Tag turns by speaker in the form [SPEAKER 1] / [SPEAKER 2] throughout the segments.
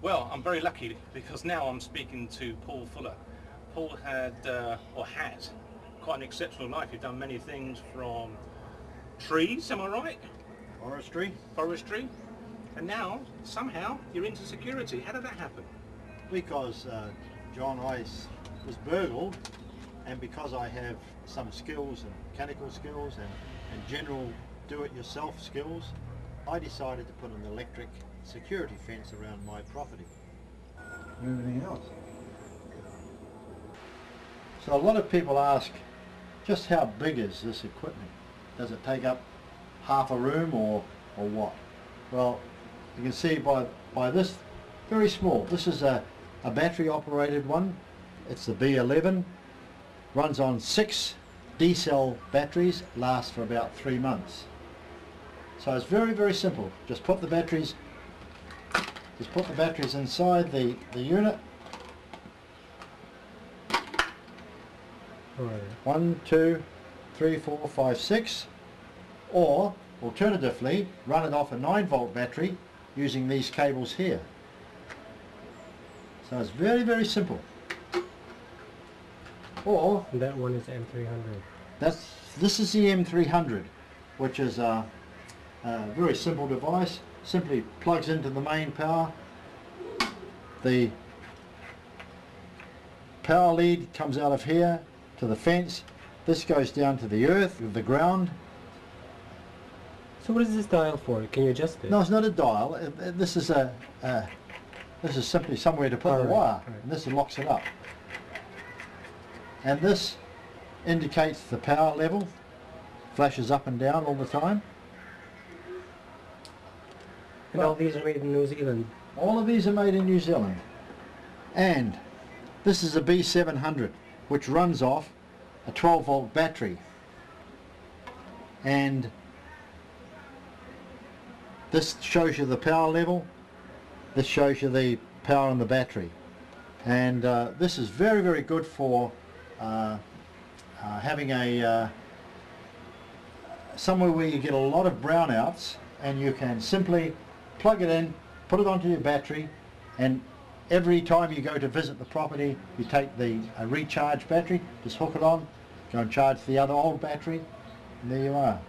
[SPEAKER 1] Well, I'm very lucky because now I'm speaking to Paul Fuller. Paul had, or has, quite an exceptional life. You've done many things from trees, am I right?
[SPEAKER 2] Forestry.
[SPEAKER 1] Forestry. And now, somehow, you're into security. How did that happen?
[SPEAKER 2] Because John, was burgled, and because I have some skills and mechanical skills and general do-it-yourself skills, I decided to put an electric security fence around my property. Everything else. So a lot of people ask, just how big is this equipment? Does it take up half a room or what? Well, you can see by this, very small. This is a battery operated one. It's the B11, runs on 6 D-cell batteries, lasts for about 3 months. So it's very, very simple. Just put the batteries inside the unit.
[SPEAKER 3] Right.
[SPEAKER 2] 1, 2, 3, 4, 5, 6. Or alternatively, run it off a 9-volt battery using these cables here. So it's very, very simple. Or
[SPEAKER 3] That one is M300.
[SPEAKER 2] this is the M300, which is a very simple device. Simply plugs into the main power. The power lead comes out of here to the fence. This goes down to the earth, the ground.
[SPEAKER 3] So what is this dial for? Can you adjust it?
[SPEAKER 2] No, it's not a dial. This is simply somewhere to put the wire, and this locks it up. And this indicates the power level, flashes up and down all the time.
[SPEAKER 3] And all these are made in New Zealand.
[SPEAKER 2] All of these are made in New Zealand. And this is a B700, which runs off a 12-volt battery. And this shows you the power level. This shows you the power on the battery. And this is very, very good for having somewhere where you get a lot of brownouts, and you can simply plug it in, put it onto your battery, and every time you go to visit the property, you take the recharge battery, just hook it on, go and charge the other old battery, and there you are.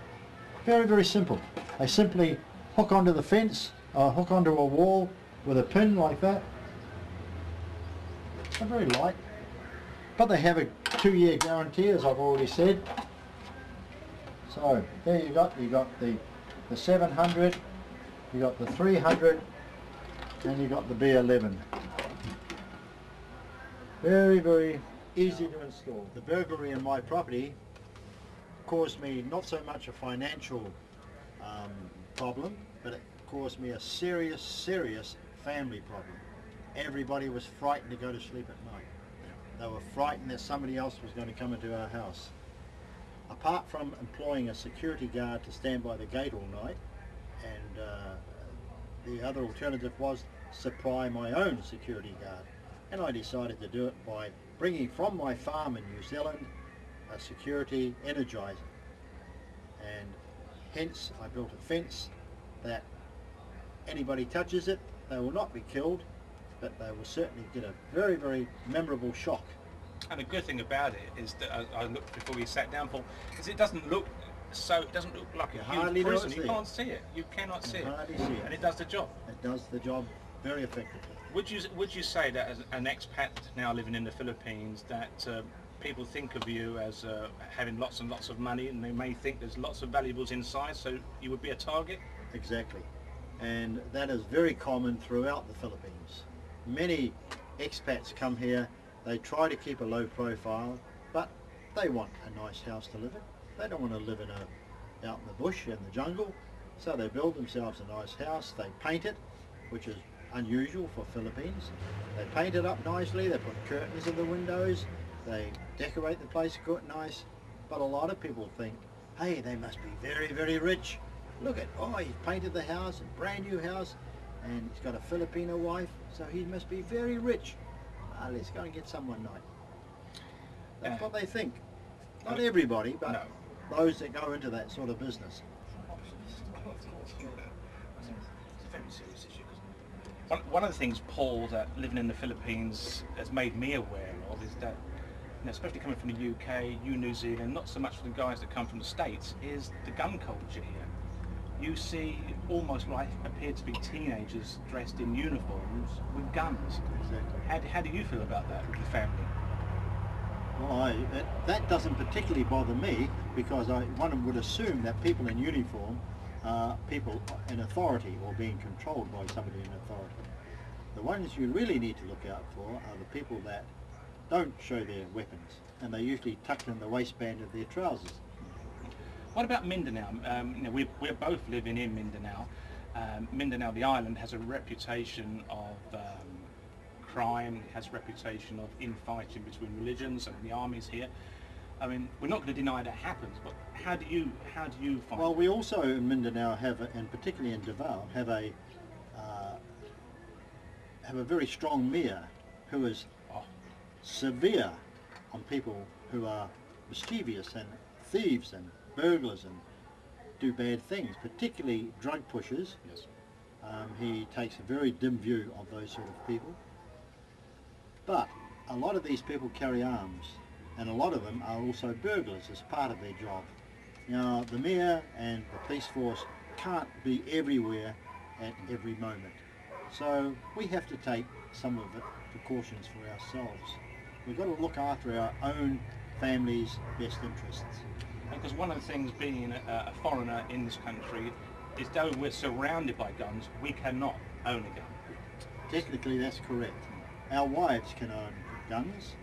[SPEAKER 2] Very, very simple. They simply hook onto the fence, or hook onto a wall with a pin like that. They're very light, but they have a 2-year guarantee, as I've already said. So there you got the 700, you got the 300, and you got the B11. Very, very easy to install. The burglary in my property caused me not so much a financial problem, but it caused me a serious, serious family problem. Everybody was frightened to go to sleep at night. They were frightened that somebody else was going to come into our house. Apart from employing a security guard to stand by the gate all night, and the other alternative was supply my own security guard. And I decided to do it by bringing from my farm in New Zealand a security energizer. And hence I built a fence that anybody touches it, they will not be killed, but they will certainly get a very, very memorable shock.
[SPEAKER 1] And the good thing about it is that I looked before we sat down, Paul, is it doesn't look like a huge prison. You can't see it. You cannot see it.
[SPEAKER 2] Hardly see it.
[SPEAKER 1] And it does the job.
[SPEAKER 2] It does the job very effectively.
[SPEAKER 1] Would you say that as an expat now living in the Philippines, that people think of you as having lots and lots of money, and they may think there's lots of valuables inside, so you would be a target?
[SPEAKER 2] Exactly. And that is very common throughout the Philippines. Many expats come here, they try to keep a low profile, but they want a nice house to live in. They don't want to live out in the bush, in the jungle, so they build themselves a nice house, they paint it, which is unusual for Philippines. They paint it up nicely, they put curtains in the windows, they decorate the place good, nice, but a lot of people think, hey, they must be very, very rich. Look at, oh, he's painted the house, a brand new house, and he's got a Filipino wife, so he must be very rich. Let's go and get some one night. That's what they think. Not everybody, but those that go into that sort of business.
[SPEAKER 1] It's a very serious issue. One of the things, Paul, that living in the Philippines has made me aware of is that, especially coming from the UK, New Zealand, not so much for the guys that come from the States, is the gun culture here. You see almost what appear to be teenagers dressed in uniforms with guns.
[SPEAKER 2] Exactly.
[SPEAKER 1] How do you feel about that with your family?
[SPEAKER 2] Well, that doesn't particularly bother me, because one would assume that people in uniform are people in authority or being controlled by somebody in authority. The ones you really need to look out for are the people that don't show their weapons, and they're usually tucked in the waistband of their trousers.
[SPEAKER 1] What about Mindanao? We're both living in Mindanao. Mindanao, the island, has a reputation of crime, has a reputation of infighting between religions, and the army's here. I mean, we're not going to deny that happens, but how do you find?
[SPEAKER 2] Well, we also in Mindanao have, and particularly in Davao, have a very strong mayor who is severe on people who are mischievous and thieves and burglars and do bad things, particularly drug pushers.
[SPEAKER 1] Yes.
[SPEAKER 2] He takes a very dim view of those sort of people. But a lot of these people carry arms, and a lot of them are also burglars as part of their job. Now, the mayor and the police force can't be everywhere at every moment. So we have to take some of the precautions for ourselves. We've got to look after our own family's best interests.
[SPEAKER 1] Because one of the things, being a foreigner in this country, is though we're surrounded by guns, we cannot own a gun.
[SPEAKER 2] Technically that's correct. Our wives can own guns,